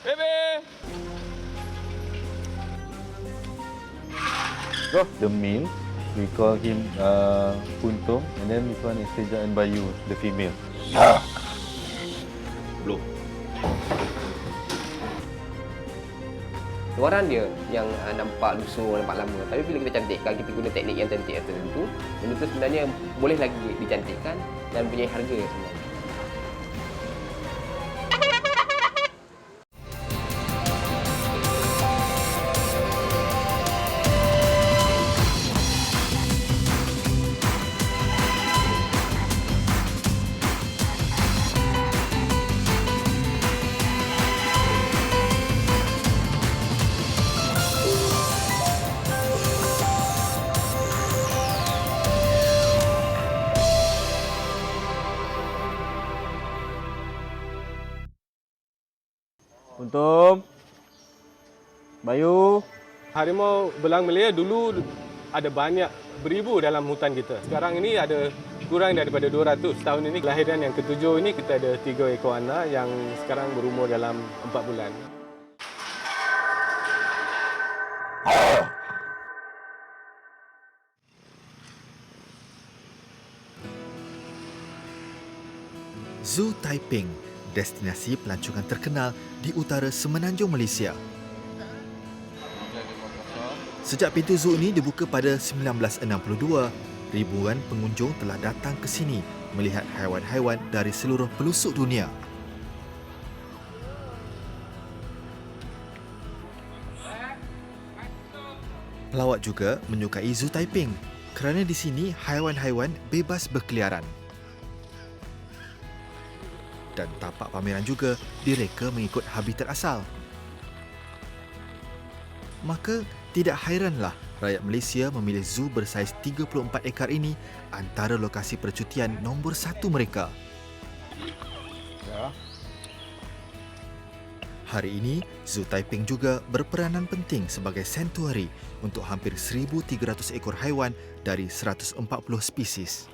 The male, we call him Puntung, and then this one is Teja and Bayu, the female. Belum. Luaran dia yang nampak lusuh, nampak lama. Tapi bila kita cantikkan, kita guna teknik yang cantik tertentu, benda tu sebenarnya boleh lagi dicantikkan dan punya harga sebenarnya. Puntung, Bayu. Harimau belang Malaya dulu ada banyak beribu dalam hutan kita. Sekarang ini ada kurang daripada 200. Tahun ini kelahiran yang ketujuh ini kita ada 3 ekor anak yang sekarang berumur dalam 4 bulan. Zoo Taiping, destinasi pelancongan terkenal di utara semenanjung Malaysia. Sejak pintu zoo ini dibuka pada 1962, ribuan pengunjung telah datang ke sini melihat haiwan-haiwan dari seluruh pelosok dunia. Pelawat juga menyukai Zoo Taiping kerana di sini haiwan-haiwan bebas berkeliaran. Dan tapak pameran juga direka mengikut habitat asal. Maka tidak hairanlah rakyat Malaysia memilih zoo bersaiz 34 ekar ini antara lokasi percutian nombor 1 mereka. Hari ini, Zoo Taiping juga berperanan penting sebagai sanctuary untuk hampir 1,300 ekor haiwan dari 140 spesies.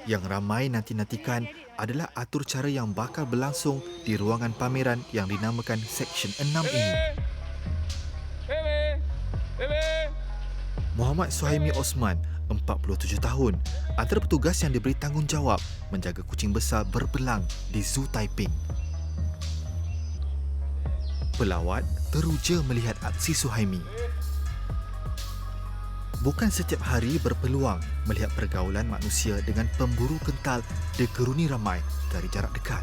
Yang ramai nanti-nantikan adalah atur cara yang bakal berlangsung di ruangan pameran yang dinamakan Seksyen 6 ini. Muhammad Suhaimi Osman, 47 tahun, antara petugas yang diberi tanggungjawab menjaga kucing besar berbelang di Zoo Taiping. Pelawat teruja melihat aksi Suhaimi. Bukan setiap hari berpeluang melihat pergaulan manusia dengan pemburu kental digeruni ramai dari jarak dekat.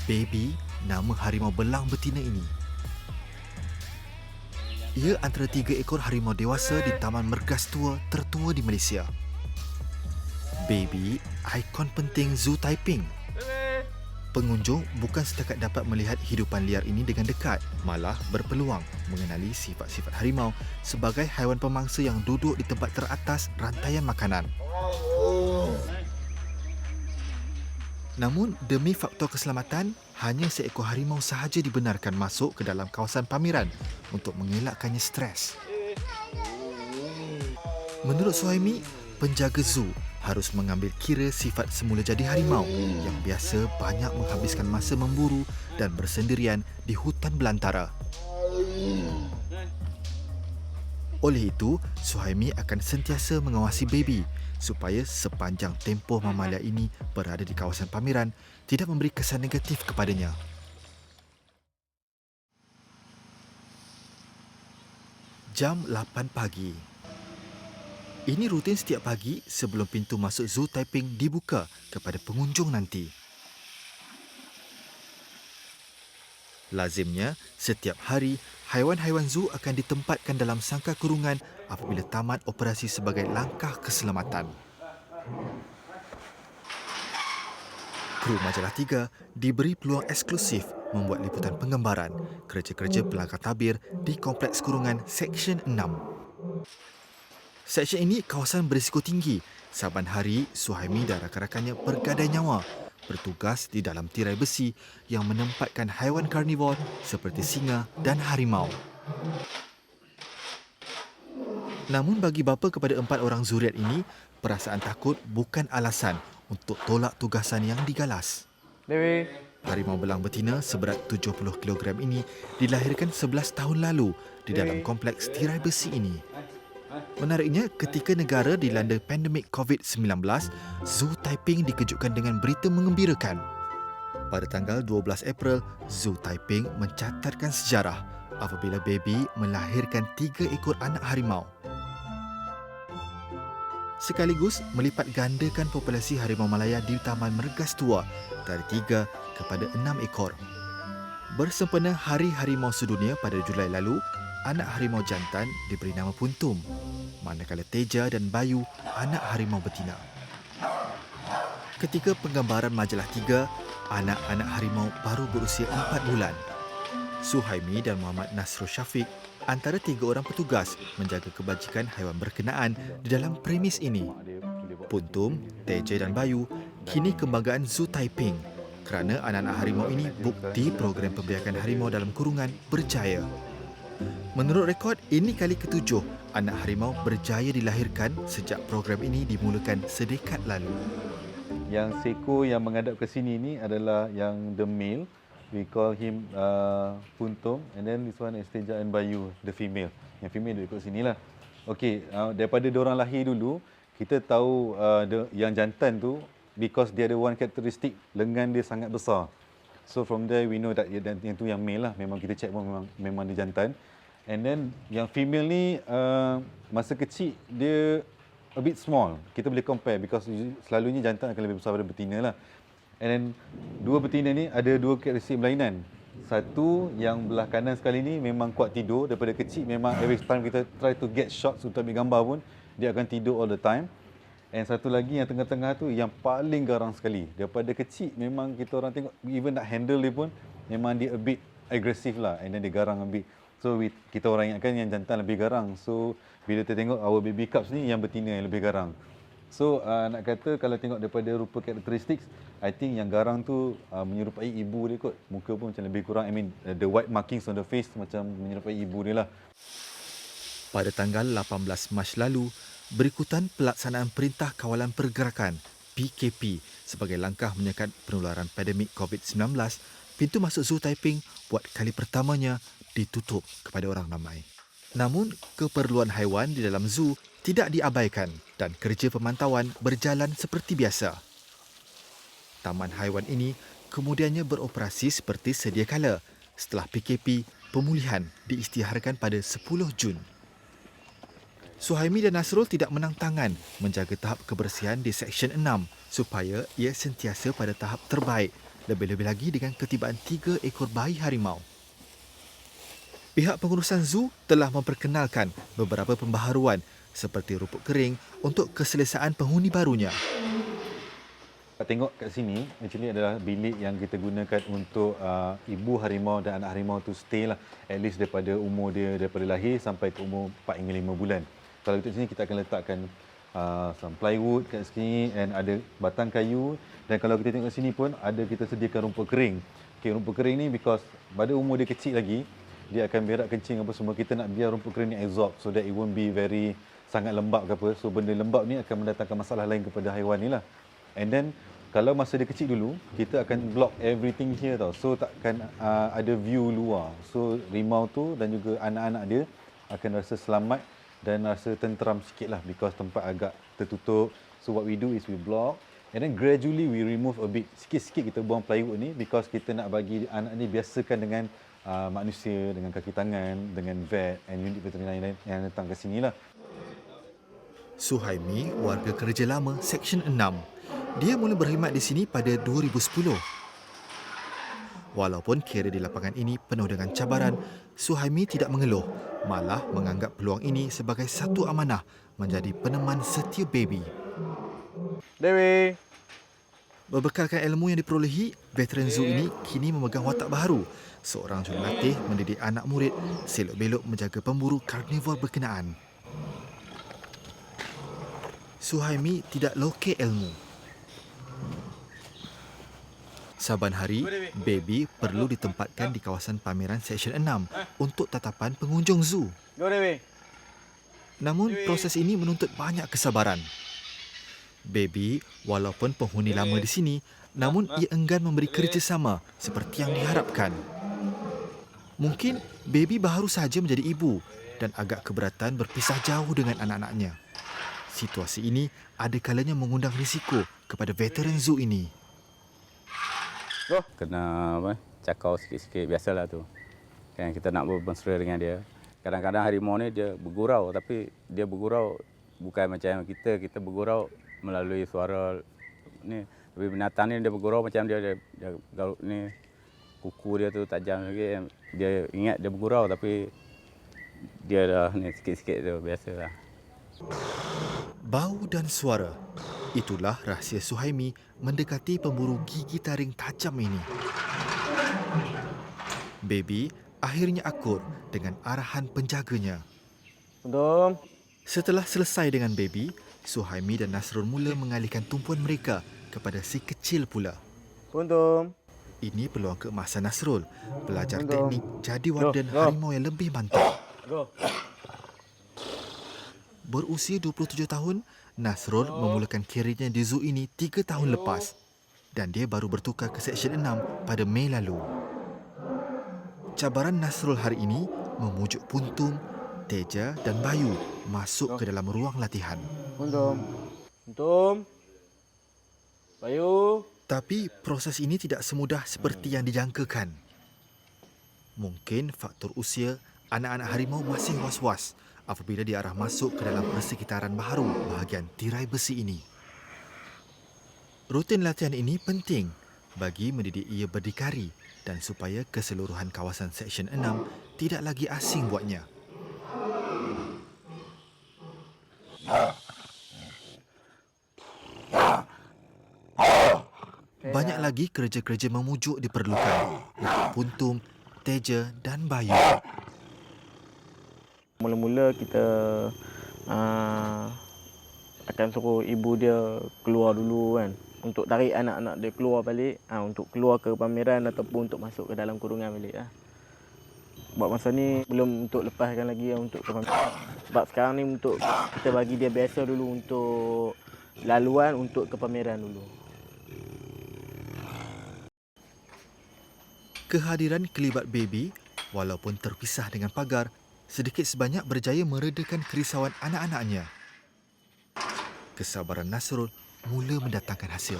Baby, nama harimau belang betina ini. Ia antara 3 ekor harimau dewasa di Taman Mergas Tua tertua di Malaysia. Baby, ikon penting Zoo Taiping. Pengunjung bukan setakat dapat melihat hidupan liar ini dengan dekat, malah berpeluang mengenali sifat-sifat harimau sebagai haiwan pemangsa yang duduk di tempat teratas rantaian makanan. Namun, demi faktor keselamatan, hanya seekor harimau sahaja dibenarkan masuk ke dalam kawasan pameran untuk mengelakkannya stres. Menurut Suhaimi, penjaga zoo harus mengambil kira sifat semula jadi harimau yang biasa banyak menghabiskan masa memburu dan bersendirian di hutan belantara. Oleh itu, Suhaimi akan sentiasa mengawasi Baby supaya sepanjang tempoh mamalia ini berada di kawasan pameran tidak memberi kesan negatif kepadanya. Jam 8 pagi. Ini rutin setiap pagi sebelum pintu masuk Zoo Taiping dibuka kepada pengunjung nanti. Lazimnya, setiap hari, haiwan-haiwan zoo akan ditempatkan dalam sangkar kurungan apabila tamat operasi sebagai langkah keselamatan. Kru Majalah 3 diberi peluang eksklusif membuat liputan penggambaran kerja-kerja pelangkah tabir di kompleks kurungan Seksyen 6. Seksyen ini kawasan berisiko tinggi. Saban hari, Suhaimi dan rakan-rakannya bergadai nyawa bertugas di dalam tirai besi yang menempatkan haiwan karnivor seperti singa dan harimau. Namun bagi bapa kepada 4 orang zuriat ini, perasaan takut bukan alasan untuk tolak tugasan yang digalas. Dewi. Harimau belang betina seberat 70 kg ini dilahirkan 11 tahun lalu di dalam kompleks tirai besi ini. Menariknya, ketika negara dilanda pandemik COVID-19, Zoo Taiping dikejutkan dengan berita mengembirakan. Pada tanggal 12 April, Zoo Taiping mencatatkan sejarah apabila baby melahirkan 3 ekor anak harimau. Sekaligus melipat gandakan populasi harimau Malaya di Taman Mergas Tua dari 3 kepada 6 ekor. Bersempena Hari Harimau Sedunia pada Julai lalu, anak harimau jantan diberi nama Puntum, manakala Teja dan Bayu anak harimau betina. Ketika penggambaran majalah 3, anak-anak harimau baru berusia 4 bulan. Suhaimi dan Muhammad Nasrul Syafiq antara 3 orang petugas menjaga kebajikan haiwan berkenaan di dalam premis ini. Puntum, Teja dan Bayu kini kebanggaan Zoo Taiping kerana anak-anak harimau ini bukti program pembiakan harimau dalam kurungan berjaya. Menurut rekod, ini kali ke-7 anak harimau berjaya dilahirkan sejak program ini dimulakan sedekad lalu. Yang seko yang menghadap ke sini ni adalah yang the male. We call him Puntum, and then this one is Teja and Bayu, the female. Yang female dia ikut sini lah. Okey, daripada diorang lahir dulu, kita tahu yang jantan tu, because dia ada one karakteristik, lengan dia sangat besar. So from there we know that yang tu yang male lah. Memang kita check pun memang dia jantan. And then yang female ni masa kecil dia a bit small. Kita boleh compare because selalunya jantan akan lebih besar daripada betina lah. And then 2 betina ni ada 2 karakteristik berlainan. Satu yang belah kanan sekali ni memang kuat tidur daripada kecil, memang every time kita try to get shots untuk ambil gambar pun dia akan tidur all the time. And satu lagi yang tengah-tengah tu yang paling garang sekali. Daripada kecil memang kita orang tengok even nak handle dia pun memang dia a bit agresif lah, and then dia garang a bit. So kita orang ingatkan yang jantan lebih garang. So bila kita tengok our baby cubs ni yang betina yang lebih garang. So nak kata kalau tengok daripada rupa karakteristik, I think yang garang tu menyerupai ibu dia kot. Muka pun macam lebih kurang, I mean the white markings on the face macam menyerupai ibu dia lah. Pada tanggal 18 Mac lalu, berikutan pelaksanaan Perintah Kawalan Pergerakan PKP sebagai langkah menyekat penularan pandemik COVID-19, pintu masuk Zoo Taiping buat kali pertamanya ditutup kepada orang ramai. Namun, keperluan haiwan di dalam zoo tidak diabaikan dan kerja pemantauan berjalan seperti biasa. Taman haiwan ini kemudiannya beroperasi seperti sedia kala. Setelah PKP, pemulihan diisytiharkan pada 10 Jun. Suhaimi dan Nasrul tidak menang tangan menjaga tahap kebersihan di Seksyen 6 supaya ia sentiasa pada tahap terbaik, lebih-lebih lagi dengan ketibaan 3 ekor bayi harimau. Pihak pengurusan zoo telah memperkenalkan beberapa pembaharuan seperti rupuk kering untuk keselesaan penghuni barunya. Tengok kat sini, actually adalah bilik yang kita gunakan untuk ibu harimau dan anak harimau tu stay lah. At least daripada umur dia, daripada lahir sampai ke umur 4 hingga 5 bulan. Kalau kita sini, kita akan letakkan some plywood kat sini and ada batang kayu. Dan kalau kita tengok sini pun, ada kita sediakan rumput kering. Okay, rumput kering ni because pada umur dia kecil lagi, dia akan berak kencing apa semua. Kita nak biar rumput kering ni absorb so that it won't be very sangat lembab ke apa. So benda lembab ni akan mendatangkan masalah lain kepada haiwan ni lah. And then kalau masa dia kecil dulu, kita akan block everything here tau. So takkan ada view luar. So rimau tu dan juga anak-anak dia akan rasa selamat dan rasa tenteram sikit lah because tempat agak tertutup. So what we do is we block and then gradually we remove a bit. Sikit-sikit kita buang plywood ni because kita nak bagi anak ni biasakan dengan manusia, dengan kaki tangan, dengan vet and unit veterinar lain yang datang ke sini lah. Suhaimi, warga kerja lama Seksyen 6. Dia mula berkhidmat di sini pada 2010. Walaupun kira di lapangan ini penuh dengan cabaran, Suhaimi tidak mengeluh, malah menganggap peluang ini sebagai satu amanah menjadi peneman setia baby. Dewi. Berbekalkan ilmu yang diperolehi, veteran zoo ini kini memegang watak baharu. Seorang jurulatih mendidik anak murid selok-belok menjaga pemburu karnivor berkenaan. Suhaimi tidak lokek ilmu. Saban hari, baby perlu ditempatkan di kawasan pameran Seksyen 6 untuk tatapan pengunjung zoo. Go Dewi. Namun proses ini menuntut banyak kesabaran. Baby, walaupun penghuni lama di sini, namun ia enggan memberi kerjasama seperti yang diharapkan. Mungkin Baby baru saja menjadi ibu dan agak keberatan berpisah jauh dengan anak-anaknya. Situasi ini ada kalanya mengundang risiko kepada veteran zoo ini. Kena cakau sikit-sikit, biasalah tu. Kan kita nak bermesra dengan dia. Kadang-kadang harimau ni dia bergurau, tapi dia bergurau bukan macam kita bergurau melalui suara ni. Tapi binatang ni dia bergurau macam dia ni kuku dia tu tajam lagi. Dia ingat dia bergurau tapi dia dah ni sikit-sikit tu, biasalah. Bau dan suara. Itulah rahsia Suhaimi mendekati pemburu gigi taring tajam ini. Baby akhirnya akur dengan arahan penjaganya. Puntum. Setelah selesai dengan Baby, Suhaimi dan Nasrul mula mengalihkan tumpuan mereka kepada si kecil pula. Puntum. Ini peluang keemasan Nasrul, belajar teknik jadi warden harimau yang lebih mantap. Berusia 27 tahun, Nasrul memulakan kerjanya di zoo ini 3 tahun lepas dan dia baru bertukar ke Seksyen 6 pada Mei lalu. Cabaran Nasrul hari ini memujuk Puntum, Teja dan Bayu masuk ke dalam ruang latihan. Puntum. Puntum. Bayu. Tapi proses ini tidak semudah seperti yang dijangkakan. Mungkin faktor usia, anak-anak harimau masih was-was apabila diarah masuk ke dalam persekitaran baharu bahagian tirai besi ini. Rutin latihan ini penting bagi mendidik ia berdikari dan supaya keseluruhan kawasan Seksyen 6 tidak lagi asing buatnya. Banyak lagi kerja-kerja memujuk diperlukan untuk Puntum, Teja dan Bayu. Mula-mula kita akan suruh ibu dia keluar dulu kan. Untuk tarik anak-anak dia keluar balik. Untuk keluar ke pameran ataupun untuk masuk ke dalam kurungan balik lah. Buat masa ni belum untuk lepaskan lagi untuk ke pameran. Sebab sekarang ni untuk kita bagi dia biasa dulu untuk laluan untuk ke pameran dulu. Kehadiran kelibat Baby, walaupun terpisah dengan pagar, sedikit sebanyak berjaya meredakan kerisauan anak-anaknya. Kesabaran Nasrul mula mendatangkan hasil.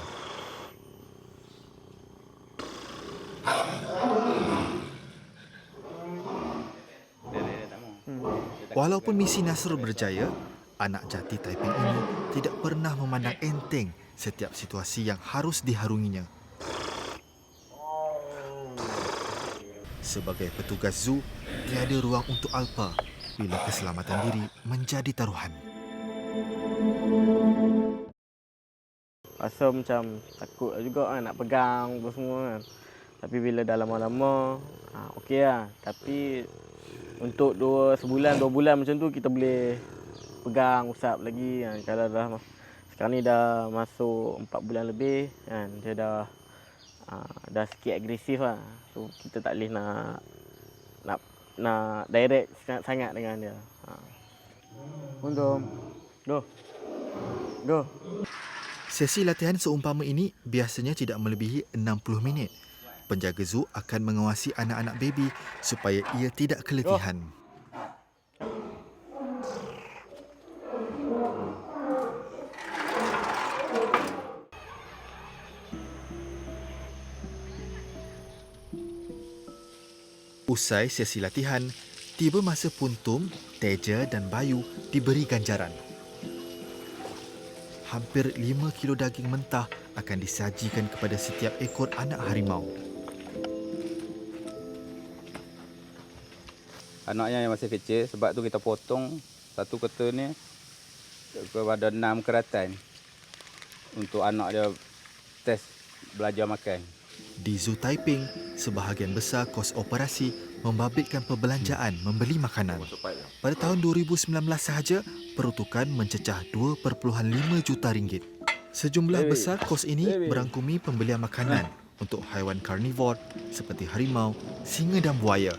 Walaupun misi Nasrul berjaya, anak jati Taiping ini tidak pernah memandang enteng setiap situasi yang harus diharunginya. Sebagai petugas zoo, tiada ruang untuk alpa bila keselamatan diri menjadi taruhan. Rasa macam takut juga kan, nak pegang apa semua kan. Tapi bila dah lama-lama, okey lah. Tapi untuk 2 bulan macam tu kita boleh pegang, usap lagi. Kalau dah sekarang ni dah masuk 4 bulan lebih kan, dia dah sikit agresif lah. So kita tak boleh nak direct sangat dengan dia. Puntum. Go. Sesi latihan seumpama ini biasanya tidak melebihi 60 minit. Penjaga zoo akan mengawasi anak-anak Baby supaya ia tidak keletihan. Usai sesi latihan, tiba masa Puntum, Teja dan Bayu diberi ganjaran. Hampir 5 kilo daging mentah akan disajikan kepada setiap ekor anak harimau. Anaknya yang masih kecil, sebab tu kita potong satu keta ni kepada 6 keratan untuk anak dia test belajar makan. Di Zoo Taiping, sebahagian besar kos operasi membabitkan perbelanjaan membeli makanan. Pada tahun 2019 sahaja, peruntukan mencecah 2.5 juta ringgit. Sejumlah besar kos ini merangkumi pembelian makanan untuk haiwan karnivor seperti harimau, singa dan buaya.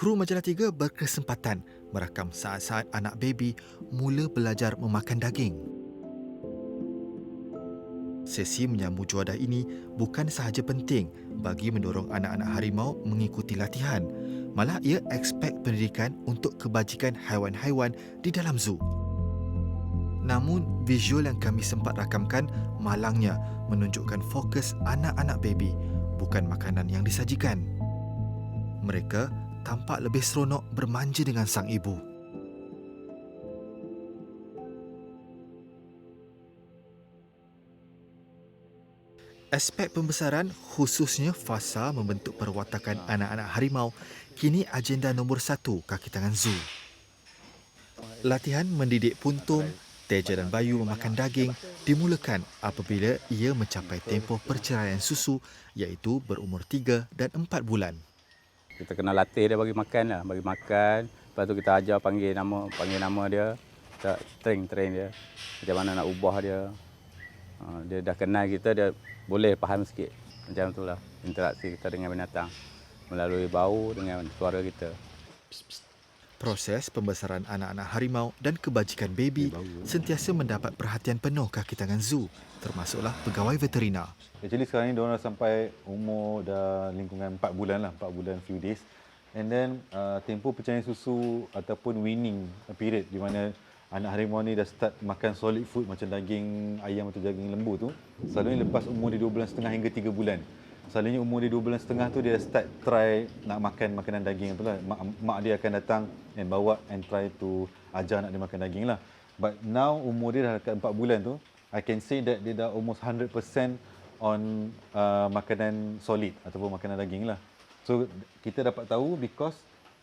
Kru Majalah 3 berkesempatan merakam saat-saat anak baby mula belajar memakan daging. Sesi menyambut juadah ini bukan sahaja penting bagi mendorong anak-anak harimau mengikuti latihan, malah ia expect pendidikan untuk kebajikan haiwan-haiwan di dalam zoo. Namun, visual yang kami sempat rakamkan malangnya menunjukkan fokus anak-anak baby, bukan makanan yang disajikan. Mereka tampak lebih seronok bermanja dengan sang ibu. Aspek pembesaran, khususnya fasa membentuk perwatakan anak-anak harimau, kini agenda nombor 1 kaki tangan zoo. Latihan mendidik puntung, teja dan bayu memakan daging dimulakan apabila ia mencapai tempoh perceraian susu iaitu berumur 3 dan 4 bulan. Kita kena latih dia bagi makan lah, bagi makan. Lepas tu kita ajar panggil nama dia. Kita train dia. Macam mana nak ubah dia. Dia dah kenal kita, dia boleh faham sikit. Macam itulah interaksi kita dengan binatang melalui bau dengan suara kita. Proses pembesaran anak-anak harimau dan kebajikan baby sentiasa mendapat perhatian penuh kaki tangan zoo, termasuklah pegawai veterina. Actually sekarang ni diorang dah sampai umur dah lingkungan 4 bulan lah, 4 bulan few days. And then tempoh perceraian susu ataupun weaning period di mana anak harimau ni dah start makan solid food macam daging ayam atau daging lembu tu. Selalunya lepas umur dia 2 bulan setengah hingga 3 bulan. Selalunya umur dia 2 bulan setengah tu dia start try nak makan makanan daging tu lah. Mak dia akan datang and bawa and try to ajar anak dia makan daging lah. But now umur dia dah dekat 4 bulan tu, I can say that dia dah almost 100% on makanan solid ataupun makanan daging lah. So kita dapat tahu because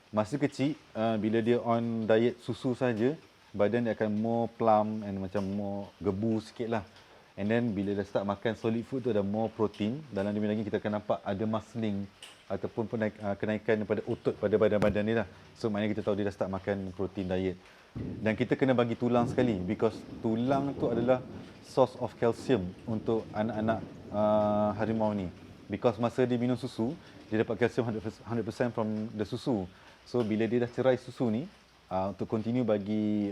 masa kecil bila dia on diet susu saja, badan dia akan more plump and macam more gebu sikit lah. And then bila dah start makan solid food tu ada more protein. Dalam demi daging kita akan nampak ada muscling ataupun kenaikan daripada otot pada badan-badan dia lah. So maknanya kita tahu dia dah start makan protein diet. Dan kita kena bagi tulang sekali because tulang tu adalah source of calcium untuk anak-anak harimau ni. Because masa dia minum susu, dia dapat calcium 100% from the susu. So bila dia dah cerai susu ni, untuk continue bagi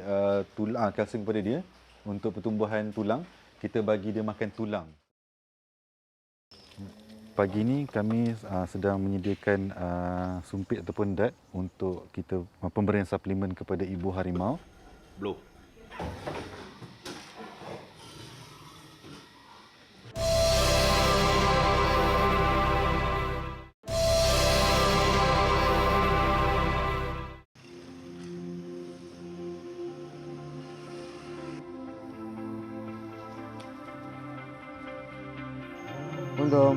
tulang kalsium kepada dia untuk pertumbuhan tulang, kita bagi dia makan tulang. Pagi ni kami sedang menyediakan sumpit ataupun dat untuk kita pemberian suplemen kepada ibu harimau. Blow. Untung.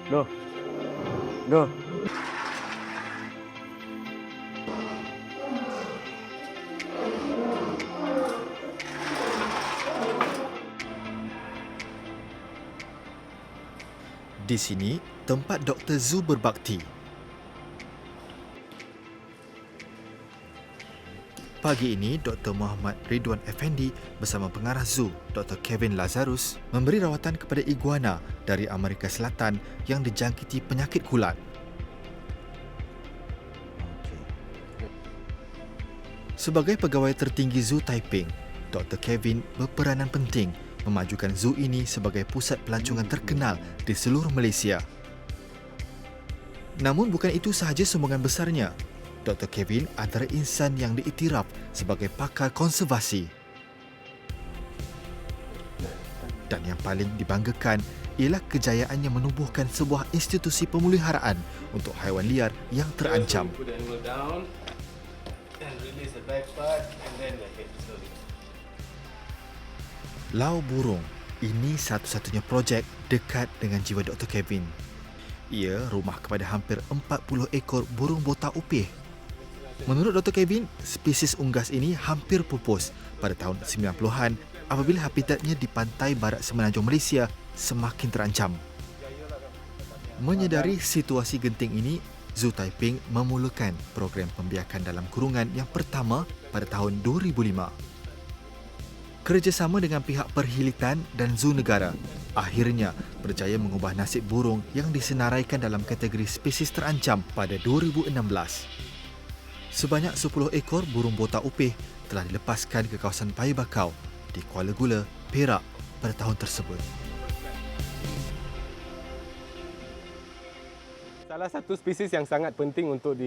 Go. Go. Di sini, tempat Dr. Zoo berbakti. Pagi ini, Dr. Muhammad Ridwan Effendi bersama pengarah zoo, Dr. Kevin Lazarus, memberi rawatan kepada iguana dari Amerika Selatan yang dijangkiti penyakit kulat. Sebagai pegawai tertinggi Zoo Taiping, Dr. Kevin berperanan penting memajukan zoo ini sebagai pusat pelancongan terkenal di seluruh Malaysia. Namun bukan itu sahaja sumbangan besarnya. Dr. Kevin antara insan yang diiktiraf sebagai pakar konservasi. Dan yang paling dibanggakan ialah kejayaannya menubuhkan sebuah institusi pemeliharaan untuk haiwan liar yang terancam. Lau Burung, ini satu-satunya projek dekat dengan jiwa Dr. Kevin. Ia rumah kepada hampir 40 ekor burung botak upih. Menurut Dr. Kevin, spesies unggas ini hampir pupus pada tahun 90-an apabila habitatnya di pantai barat semenanjung Malaysia semakin terancam. Menyedari situasi genting ini, Zoo Taiping memulakan program pembiakan dalam kurungan yang pertama pada tahun 2005. Kerjasama dengan pihak perhilitan dan zoo negara akhirnya berjaya mengubah nasib burung yang disenaraikan dalam kategori spesies terancam pada 2016. Sebanyak 10 ekor burung botak upih telah dilepaskan ke kawasan Payu Bakau di Kuala Gula, Perak pada tahun tersebut. Salah satu spesies yang sangat penting untuk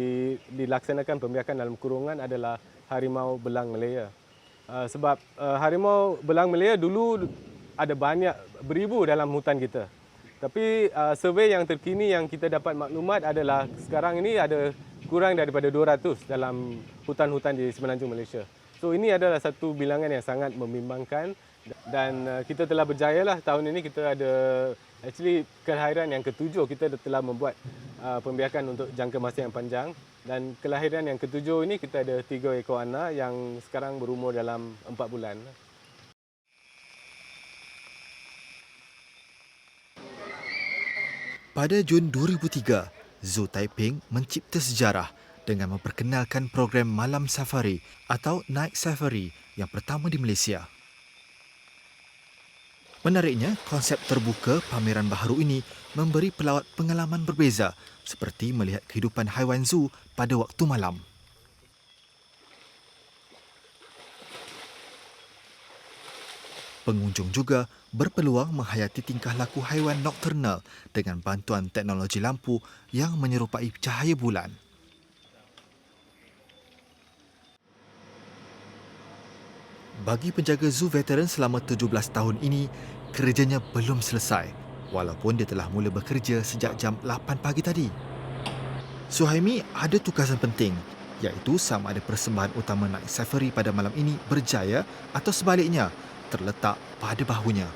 dilaksanakan pembiakan dalam kurungan adalah harimau belang Malaya. Sebab harimau belang Malaya dulu ada banyak, beribu dalam hutan kita. Tapi survey yang terkini yang kita dapat maklumat adalah sekarang ini ada kurang daripada 200 dalam hutan-hutan di semenanjung Malaysia. So ini adalah satu bilangan yang sangat membimbangkan dan kita telah berjaya lah tahun ini. Kita ada kelahiran yang ke-7. Kita telah membuat pembiakan untuk jangka masa yang panjang, dan kelahiran yang ke-7 ini kita ada 3 ekor anak yang sekarang berumur dalam 4 bulan. Pada Jun 2003, Zoo Taiping mencipta sejarah dengan memperkenalkan program Malam Safari atau Night Safari yang pertama di Malaysia. Menariknya, konsep terbuka pameran baharu ini memberi pelawat pengalaman berbeza seperti melihat kehidupan haiwan zoo pada waktu malam. Pengunjung juga berpeluang menghayati tingkah laku haiwan nokturnal dengan bantuan teknologi lampu yang menyerupai cahaya bulan. Bagi penjaga zoo veteran selama 17 tahun ini, kerjanya belum selesai walaupun dia telah mula bekerja sejak jam 8 pagi tadi. Suhaimi ada tugasan penting, iaitu sama ada persembahan utama Night Safari pada malam ini berjaya atau sebaliknya terletak pada bahunya.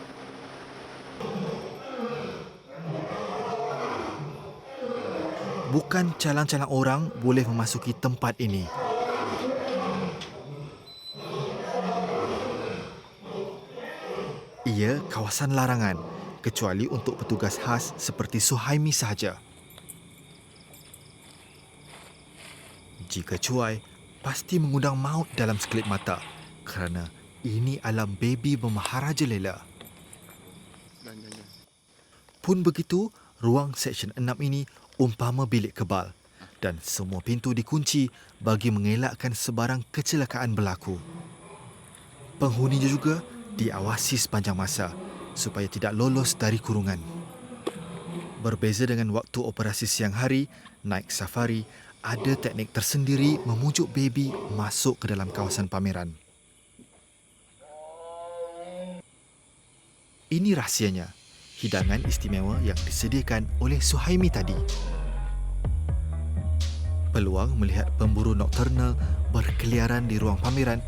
Bukan calang-calang orang boleh memasuki tempat ini. Ia kawasan larangan, kecuali untuk petugas khas seperti Suhaimi sahaja. Jika cuai, pasti mengundang maut dalam sekelip mata kerana ini alam baby bermaharaja lela. Pun begitu, ruang Seksyen 6 ini umpama bilik kebal dan semua pintu dikunci bagi mengelakkan sebarang kecelakaan berlaku. Penghuninya juga diawasi sepanjang masa supaya tidak lolos dari kurungan. Berbeza dengan waktu operasi siang hari, Night Safari ada teknik tersendiri memujuk baby masuk ke dalam kawasan pameran. Ini rahsianya, hidangan istimewa yang disediakan oleh Suhaimi tadi. Peluang melihat pemburu nokturnal berkeliaran di ruang pameran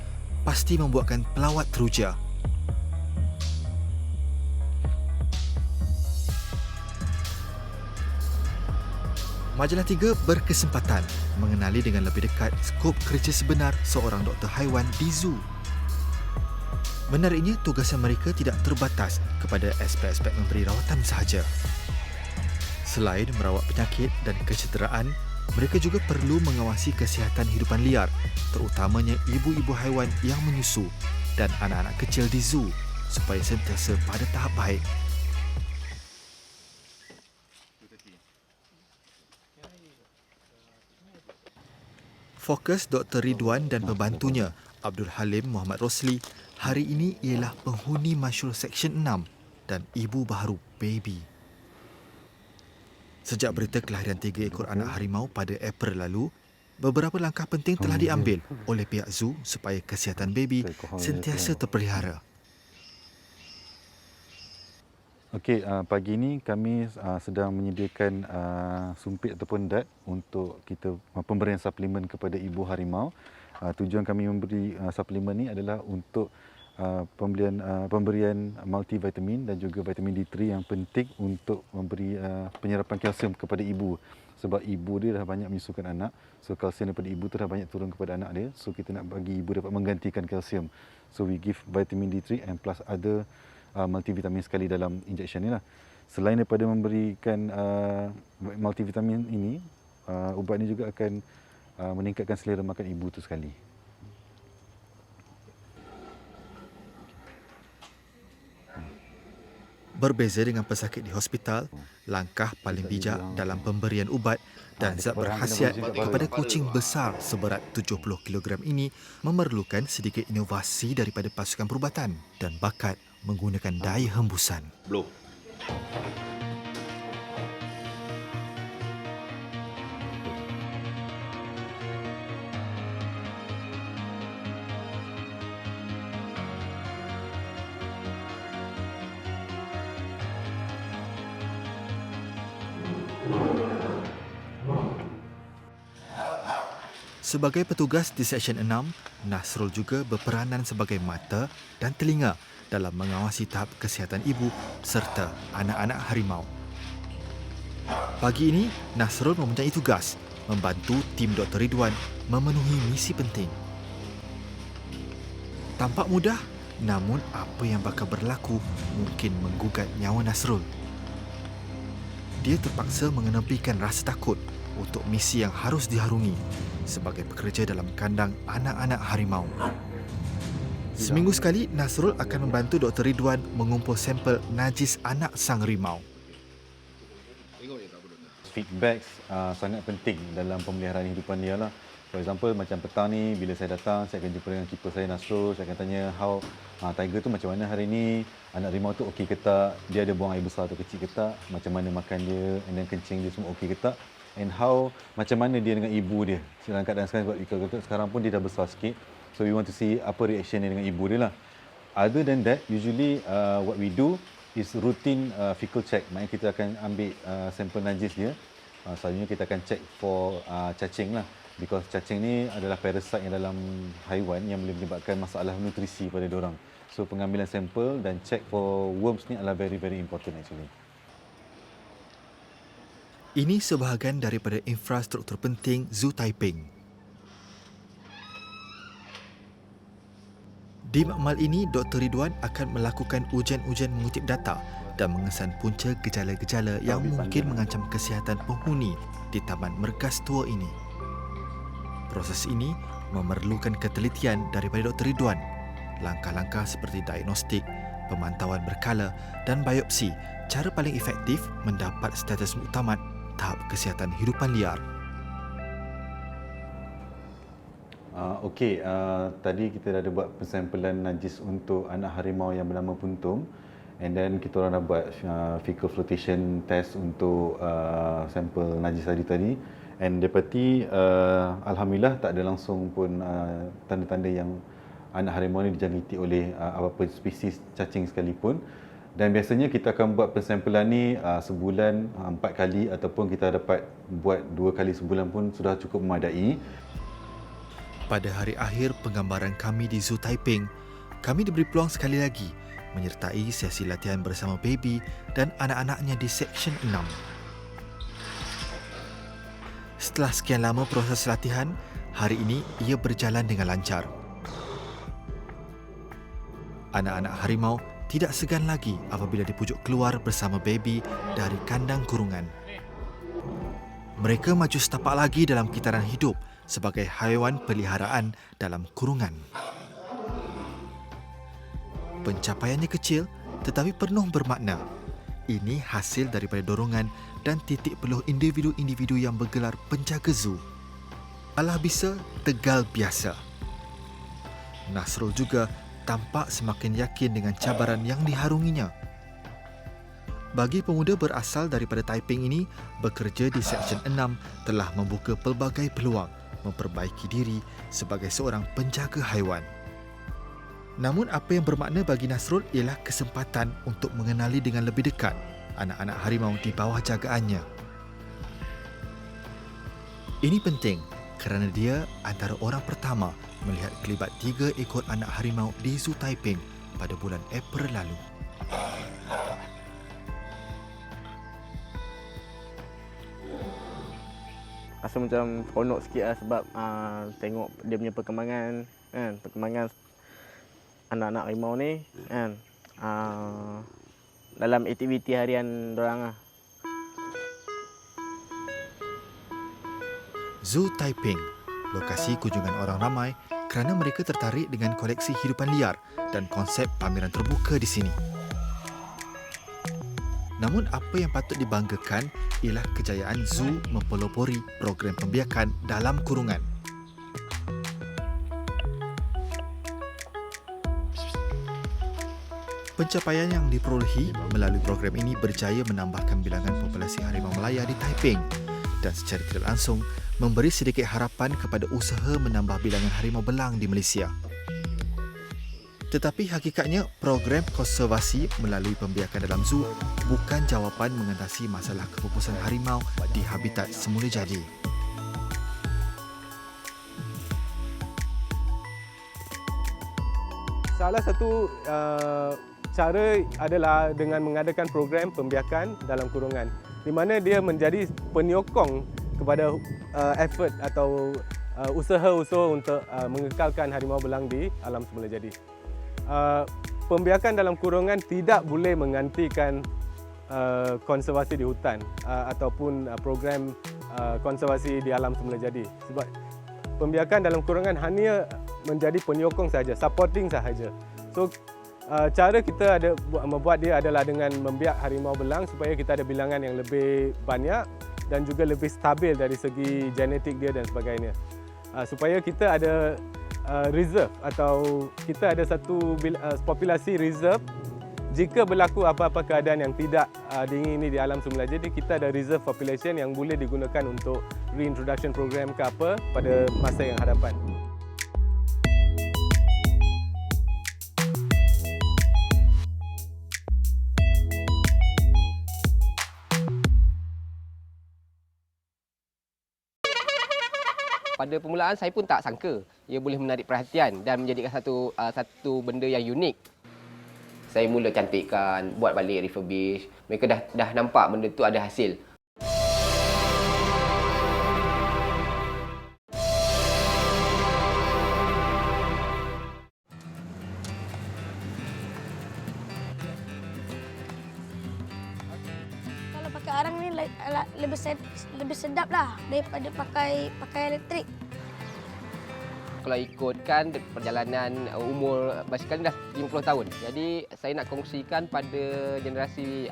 pasti membuatkan pelawat teruja. Majalah 3 berkesempatan mengenali dengan lebih dekat skop kerja sebenar seorang doktor haiwan di zoo. Menariknya, tugasan mereka tidak terbatas kepada aspek-aspek memberi rawatan sahaja. Selain merawat penyakit dan kecederaan, mereka juga perlu mengawasi kesihatan hidupan liar, terutamanya ibu-ibu haiwan yang menyusu dan anak-anak kecil di zoo supaya sentiasa pada tahap baik. Fokus Dr. Ridwan dan pembantunya, Abdul Halim Muhammad Rosli, hari ini ialah penghuni masyhur Seksyen 6 dan ibu baharu baby. Sejak berita kelahiran 3 ekor anak harimau pada April lalu, beberapa langkah penting telah diambil oleh pihak zoo supaya kesihatan baby sentiasa terpelihara. Okey, pagi ini kami sedang menyediakan sumpit ataupun dat untuk kita pemberian suplemen kepada ibu harimau. Tujuan kami memberi suplemen ni adalah untuk pemberian multivitamin dan juga vitamin D3 yang penting untuk memberi penyerapan kalsium kepada ibu. Sebab ibu dia dah banyak menyusukan anak, so kalsium daripada ibu tu dah banyak turun kepada anak dia. So kita nak bagi ibu dapat menggantikan kalsium. So we give vitamin D3 and plus other multivitamin sekali dalam injection ni lah. Selain daripada memberikan multivitamin ini, ubat ini juga akan meningkatkan selera makan ibu tu sekali. Berbeza dengan pesakit di hospital, langkah paling bijak dalam pemberian ubat dan zat berkhasiat kepada kucing besar seberat 70 kg ini memerlukan sedikit inovasi daripada pasukan perubatan dan bakat menggunakan daya hembusan. Blow. Sebagai petugas di Seksyen 6, Nasrul juga berperanan sebagai mata dan telinga dalam mengawasi tahap kesihatan ibu serta anak-anak harimau. Pagi ini, Nasrul mempunyai tugas membantu tim Dr. Ridwan memenuhi misi penting. Tampak mudah, namun apa yang bakal berlaku mungkin menggugat nyawa Nasrul. Dia terpaksa mengenepikan rasa takut untuk misi yang harus diharungi sebagai pekerja dalam kandang anak-anak harimau. Seminggu sekali, Nasrul akan membantu Dr. Ridwan mengumpul sampel najis anak sang harimau. Feedback sangat penting dalam pemeliharaan hidupan dia lah. For example, macam petang ni, bila saya datang, saya akan jumpa dengan keeper saya Nasrul. Saya akan tanya, how tiger tu macam mana hari ni? Anak harimau tu okey ke tak? Dia ada buang air besar atau kecil ke tak? Macam mana makan dia? And then kencing dia semua okey ke tak? And how, macam mana dia dengan ibu dia? Dalam keadaan sekarang, sekarang pun dia dah besar sikit. So we want to see apa reaction dia dengan ibu dia lah. Other than that, usually what we do is routine fecal check. Maksudnya kita akan ambil sampel najis dia. Selalunya kita akan check for cacing lah. Because cacing ni adalah parasite yang dalam haiwan yang boleh menyebabkan masalah nutrisi pada diorang. So pengambilan sampel dan check for worms ni adalah very very important actually. Ini sebahagian daripada infrastruktur penting Zoo Taiping. Di makmal ini, Dr. Ridwan akan melakukan ujian-ujian mengutip data dan mengesan punca gejala-gejala yang mungkin mengancam kesihatan penghuni di Taman Mergas Tua ini. Proses ini memerlukan ketelitian daripada Dr. Ridwan. Langkah-langkah seperti diagnostik, pemantauan berkala dan biopsi cara paling efektif mendapat status muktamad tahap kesihatan hidupan liar. Tadi kita dah ada buat pensampelan najis untuk anak harimau yang bernama Puntum, and then kita orang dah buat fecal flotation test untuk sampel najis tadi, and dapati alhamdulillah tak ada langsung pun tanda-tanda yang anak harimau ni dijangkiti oleh apa-apa spesies cacing sekalipun. Dan biasanya kita akan buat pensampelan ni sebulan 4 kali ataupun kita dapat buat 2 kali sebulan pun sudah cukup memadai. Pada hari akhir penggambaran kami di Zoo Taiping, kami diberi peluang sekali lagi menyertai sesi latihan bersama baby dan anak-anaknya di Seksyen 6. Setelah sekian lama proses latihan, hari ini ia berjalan dengan lancar. Anak-anak harimau tidak segan lagi apabila dipujuk keluar bersama baby dari kandang kurungan. Mereka maju setapak lagi dalam kitaran hidup sebagai haiwan peliharaan dalam kurungan. Pencapaiannya kecil tetapi penuh bermakna. Ini hasil daripada dorongan dan titik peluh individu-individu yang bergelar penjaga zoo. Alah bisa tegal biasa. Nasrul juga tampak semakin yakin dengan cabaran yang diharunginya. Bagi pemuda berasal daripada Taiping ini, bekerja di Seksyen 6 telah membuka pelbagai peluang memperbaiki diri sebagai seorang penjaga haiwan. Namun apa yang bermakna bagi Nasrul ialah kesempatan untuk mengenali dengan lebih dekat anak-anak harimau di bawah jagaannya. Ini penting kerana dia antara orang pertama melihat kelibat 3 ekor anak harimau di Zoo Taiping pada bulan April lalu. Rasa macam seronok sikit lah sebab tengok dia punya perkembangan kan, perkembangan anak-anak harimau ni kan, dalam aktiviti harian dorang lah. Zoo Taiping, lokasi kunjungan orang ramai kerana mereka tertarik dengan koleksi hidupan liar dan konsep pameran terbuka di sini. Namun apa yang patut dibanggakan ialah kejayaan zoo mempelopori program pembiakan dalam kurungan. Pencapaian yang diperolehi melalui program ini berjaya menambahkan bilangan populasi harimau Melaya di Taiping dan secara tidak langsung memberi sedikit harapan kepada usaha menambah bilangan harimau belang di Malaysia. Tetapi hakikatnya program konservasi melalui pembiakan dalam zoo bukan jawapan mengatasi masalah kepupusan harimau di habitat semula jadi. Salah satu cara adalah dengan mengadakan program pembiakan dalam kurungan, di mana dia menjadi penyokong kepada effort atau usaha-usaha untuk mengekalkan harimau belang di alam semula jadi. Pembiakan dalam kurungan tidak boleh menggantikan konservasi di hutan ataupun program konservasi di alam semula jadi. Sebab pembiakan dalam kurungan hanya menjadi penyokong sahaja, supporting sahaja. So cara kita membuat dia adalah dengan membiak harimau belang supaya kita ada bilangan yang lebih banyak dan juga lebih stabil dari segi genetik dia dan sebagainya. Supaya kita ada reserve atau kita ada satu populasi reserve jika berlaku apa-apa keadaan yang tidak diingini di alam semula jadi, kita ada reserve population yang boleh digunakan untuk reintroduction program ke apa pada masa yang hadapan. Pada permulaan saya pun tak sangka ia boleh menarik perhatian dan menjadikan satu benda yang unik. Saya mula cantikkan, buat balik refurbish. Mereka dah nampak benda tu ada hasil. Kalau pakai arang ni lebih sedap lah daripada pakai elektrik. Kalau ikutkan perjalanan umur basikal ni dah 50 tahun. Jadi saya nak kongsikan pada generasi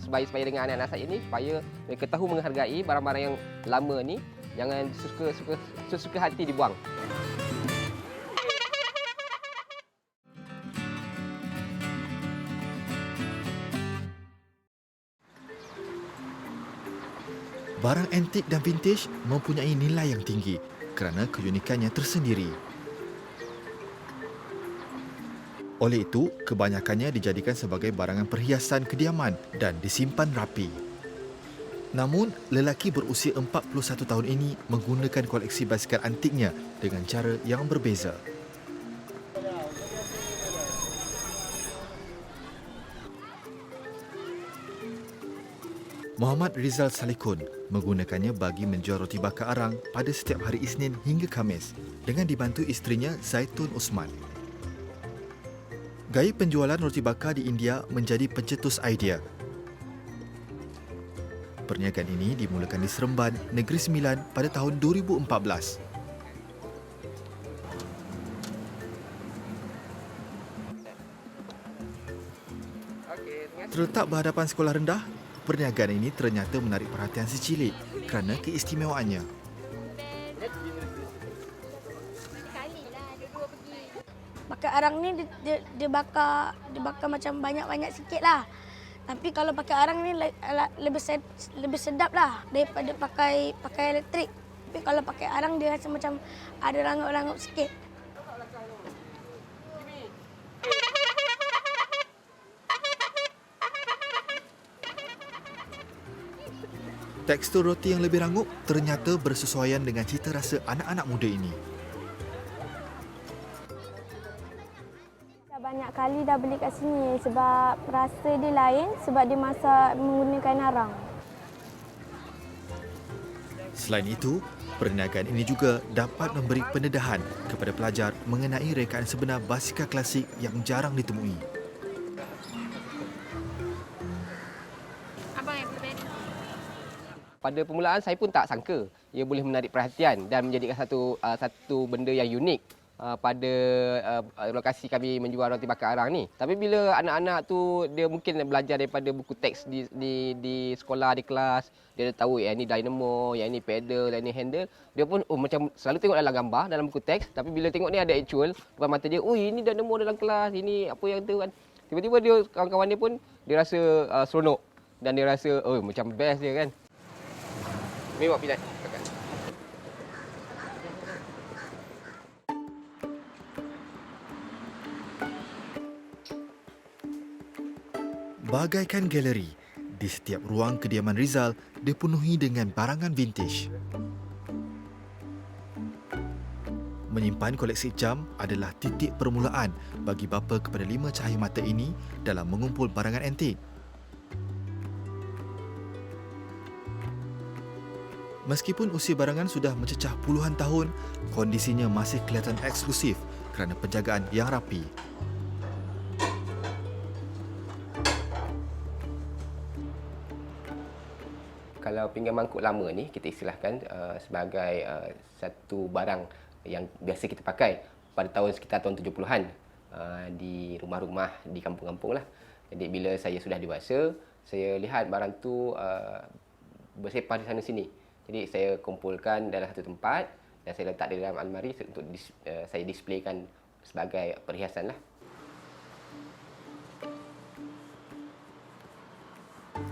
sebaya dengan anak-anak saya ni supaya mereka tahu menghargai barang-barang yang lama ni, jangan suka hati dibuang. Barang antik dan vintage mempunyai nilai yang tinggi kerana keunikannya tersendiri. Oleh itu, kebanyakannya dijadikan sebagai barangan perhiasan kediaman dan disimpan rapi. Namun, lelaki berusia 41 tahun ini menggunakan koleksi basikal antiknya dengan cara yang berbeza. Muhammad Rizal Salikun menggunakannya bagi menjual roti bakar arang pada setiap hari Isnin hingga Khamis dengan dibantu isterinya Zaitun Osman. Gaya penjualan roti bakar di India menjadi pencetus idea. Perniagaan ini dimulakan di Seremban, Negeri Sembilan pada tahun 2014. Terletak berhadapan sekolah rendah, perniagaan ini ternyata menarik perhatian si cilik kerana keistimewaannya. Pakai arang ni dia bakar macam banyak-banyak sikit lah. Tapi kalau pakai arang ni lebih sedap lah daripada pakai elektrik. Tapi kalau pakai arang dia rasa macam ada rangup-rangup sikit. Tekstur roti yang lebih rangup ternyata bersesuaian dengan cita rasa anak-anak muda ini. Dah banyak kali dah beli kat sini sebab rasa dia lain sebab dia masak menggunakan arang. Selain itu, perniagaan ini juga dapat memberi pendedahan kepada pelajar mengenai rekaan sebenar basikal klasik yang jarang ditemui. Pada permulaan saya pun tak sangka ia boleh menarik perhatian dan menjadikan satu benda yang unik. pada lokasi kami menjual roti bakar arang ni. Tapi bila anak-anak tu dia mungkin belajar daripada buku teks di sekolah, di kelas, dia dah tahu yang ni dynamo, yang ni pedal, yang ni handle, dia pun macam selalu tengok dalam gambar, dalam buku teks, tapi bila tengok ni ada actual depan mata dia, ini dynamo dalam kelas, ini apa yang tu kan. Tiba-tiba dia kawan-kawan dia pun dia rasa seronok dan dia rasa macam best dia kan. Memang pinat. Bagaikan galeri, di setiap ruang kediaman Rizal dipenuhi dengan barangan vintage. Menyimpan koleksi jam adalah titik permulaan bagi bapa kepada 5 cahaya mata ini dalam mengumpul barangan antik. Meskipun usia barangan sudah mencecah puluhan tahun, kondisinya masih kelihatan eksklusif kerana penjagaan yang rapi. Kalau pinggan mangkuk lama ni kita istilahkan sebagai satu barang yang biasa kita pakai pada tahun sekitar tahun 70-an di rumah-rumah di kampung-kampung lah. Jadi bila saya sudah dewasa, saya lihat barang tu bersepah di sana sini. Jadi saya kumpulkan dalam satu tempat dan saya letak di dalam almari untuk saya displaykan sebagai perhiasan lah.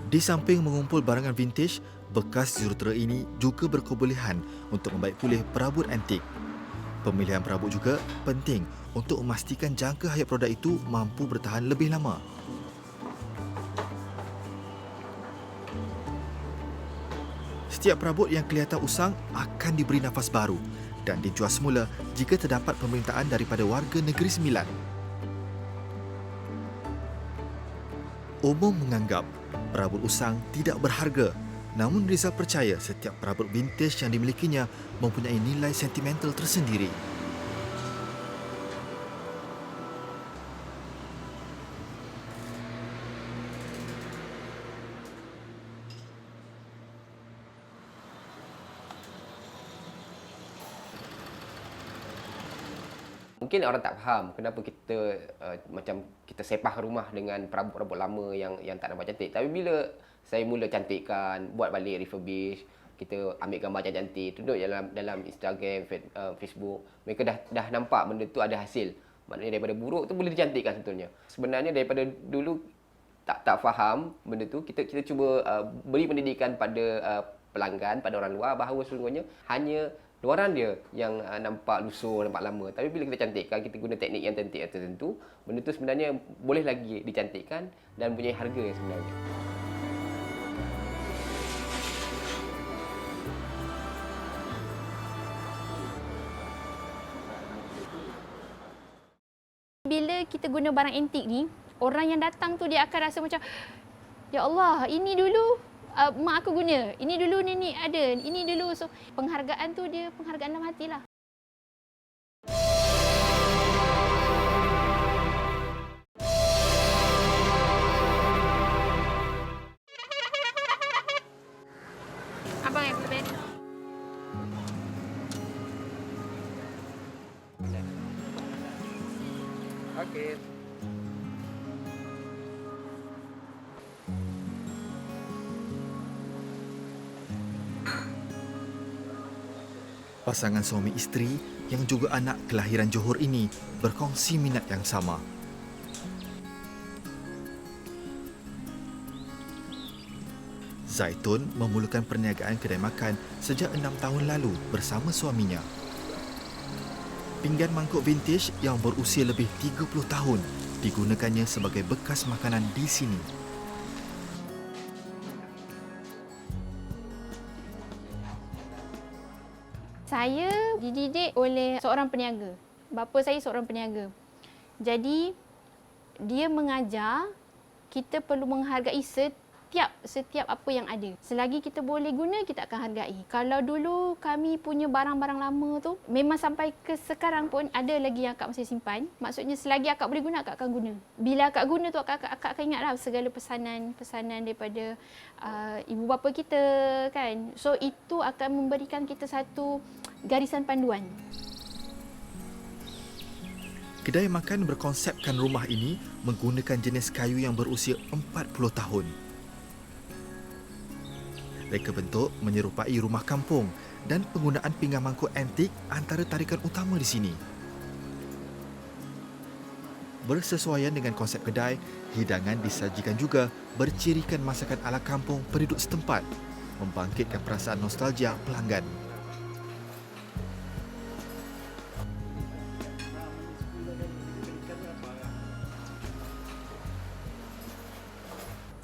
Di samping mengumpul barangan vintage, bekas jurutera ini juga berkebolehan untuk membaik pulih perabot antik. Pemilihan perabot juga penting untuk memastikan jangka hayat produk itu mampu bertahan lebih lama. Setiap perabot yang kelihatan usang akan diberi nafas baru dan dijual semula jika terdapat permintaan daripada warga Negeri Sembilan. Umum menganggap perabot usang tidak berharga, namun Rizal percaya setiap perabot vintage yang dimilikinya mempunyai nilai sentimental tersendiri. Mungkin orang tak faham kenapa kita macam kita sepah rumah dengan perabot-perabot lama yang tak nampak cantik. Tapi bila saya mula cantikkan, buat balik refurbish, kita ambil gambar cantik-cantik, tunjuk dalam Instagram, Facebook, mereka dah nampak benda tu ada hasil. Maknanya daripada buruk tu boleh dicantikkan sebetulnya. Sebenarnya daripada dulu tak faham benda tu, kita cuba beri pendidikan pada pelanggan, pada orang luar bahawa sesungguhnya hanya luaran dia yang nampak lusuh, nampak lama. Tapi bila kita cantikkan, kita guna teknik yang cantik tertentu, benda tu sebenarnya boleh lagi dicantikkan dan punya harga yang sebenarnya. Bila kita guna barang antik ni, orang yang datang tu dia akan rasa macam, ya Allah, ini dulu mak aku guna, ini dulu nenek ada, ini dulu. So penghargaan tu dia penghargaan dalam hati lah. Abang yang boleh. Okey. Pasangan suami isteri yang juga anak kelahiran Johor ini berkongsi minat yang sama. Zaitun memulakan perniagaan kedai makan sejak 6 tahun lalu bersama suaminya. Pinggan mangkuk vintage yang berusia lebih 30 tahun digunakannya sebagai bekas makanan di sini. Saya dididik oleh seorang peniaga. Bapa saya seorang peniaga. Jadi, dia mengajar kita perlu menghargai setiap apa yang ada. Selagi kita boleh guna, kita akan hargai. Kalau dulu kami punya barang-barang lama tu, memang sampai ke sekarang pun ada lagi yang akak masih simpan. Maksudnya selagi akak boleh guna, akak akan guna. Bila akak guna tu, akak akan ingatlah segala pesanan daripada ibu bapa kita kan. So itu akan memberikan kita satu garisan panduan. Kedai makan berkonsepkan rumah ini menggunakan jenis kayu yang berusia 40 tahun. Reka bentuk menyerupai rumah kampung dan penggunaan pinggan mangkuk antik antara tarikan utama di sini. Bersesuaian dengan konsep kedai, hidangan disajikan juga bercirikan masakan ala kampung penduduk setempat, membangkitkan perasaan nostalgia pelanggan.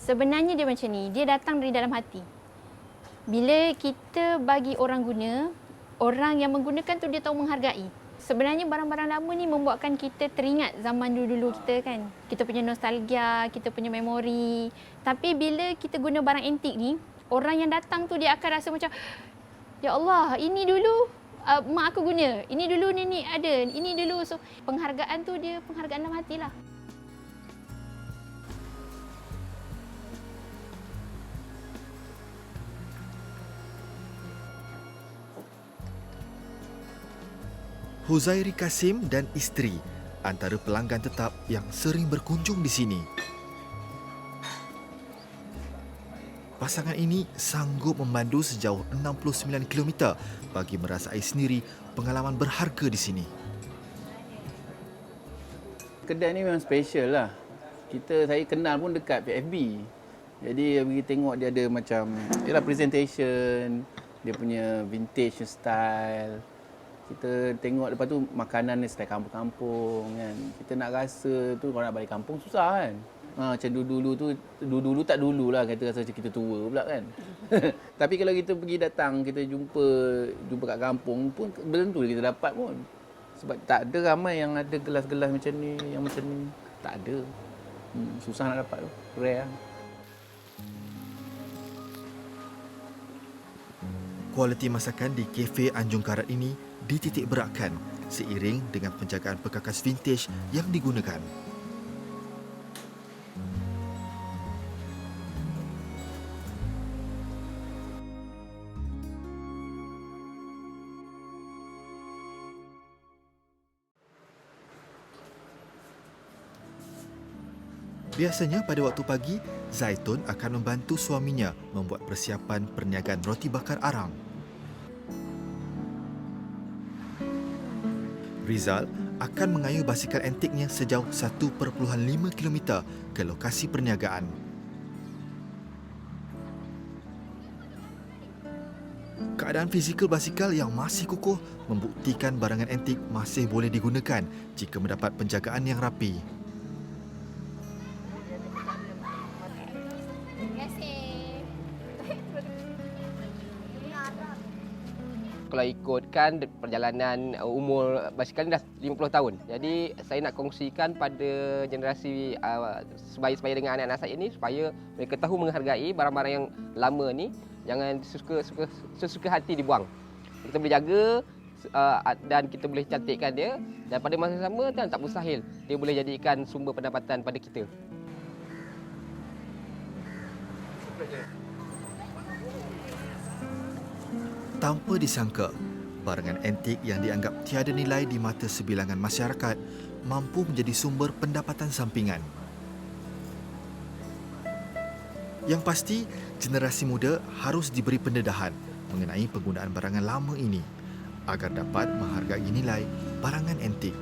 Sebenarnya dia macam ni, dia datang dari dalam hati. Bila kita bagi orang guna, orang yang menggunakan tu dia tahu menghargai. Sebenarnya barang-barang lama ni membuatkan kita teringat zaman dulu-dulu kita kan. Kita punya nostalgia, kita punya memori. Tapi bila kita guna barang antik ni, orang yang datang tu dia akan rasa macam, ya Allah, ini dulu mak aku guna. Ini dulu nenek ada. Ini dulu. So, penghargaan tu dia penghargaan dalam hati lah. Huzairi Kasim dan isteri antara pelanggan tetap yang sering berkunjung di sini. Pasangan ini sanggup memandu sejauh 69 km bagi merasai sendiri pengalaman berharga di sini. Kedai ni memang special lah. Saya kenal pun dekat PFB. Jadi pergi tengok dia ada macam ialah presentation, dia punya vintage style. Kita tengok lepas tu makanan ni style kampung-kampung kan. Kita nak rasa tu kalau nak balik kampung susah kan. Macam dulu tak dulu lah kita rasa macam kita tua pula kan. Tapi kalau kita pergi datang, kita jumpa kat kampung pun belum tentu kita dapat pun. Sebab tak ada ramai yang ada gelas-gelas macam ni, yang macam ni. Tak ada. Susah nak dapat tu. Rare lah. Kualiti masakan di Kafe Anjung Karat ini dititik beratkan seiring dengan penjagaan perkakas vintage yang digunakan. Biasanya pada waktu pagi, Zaitun akan membantu suaminya membuat persiapan perniagaan roti bakar arang. Rizal akan mengayuh basikal antiknya sejauh 1.5 km ke lokasi perniagaan. Keadaan fizikal basikal yang masih kukuh membuktikan barangan antik masih boleh digunakan jika mendapat penjagaan yang rapi. Kalau ikutkan perjalanan umur basikal ni dah 50 tahun. Jadi saya nak kongsikan pada generasi sebaya dengan anak-anak saya ni supaya mereka tahu menghargai barang-barang yang lama ni, jangan sesuka hati dibuang. Kita boleh jaga dan kita boleh cantikkan dia, dan pada masa yang sama dan tak mustahil dia boleh jadikan sumber pendapatan pada kita. Tanpa disangka, barangan antik yang dianggap tiada nilai di mata sebilangan masyarakat mampu menjadi sumber pendapatan sampingan. Yang pasti, generasi muda harus diberi pendedahan mengenai penggunaan barangan lama ini agar dapat menghargai nilai barangan antik.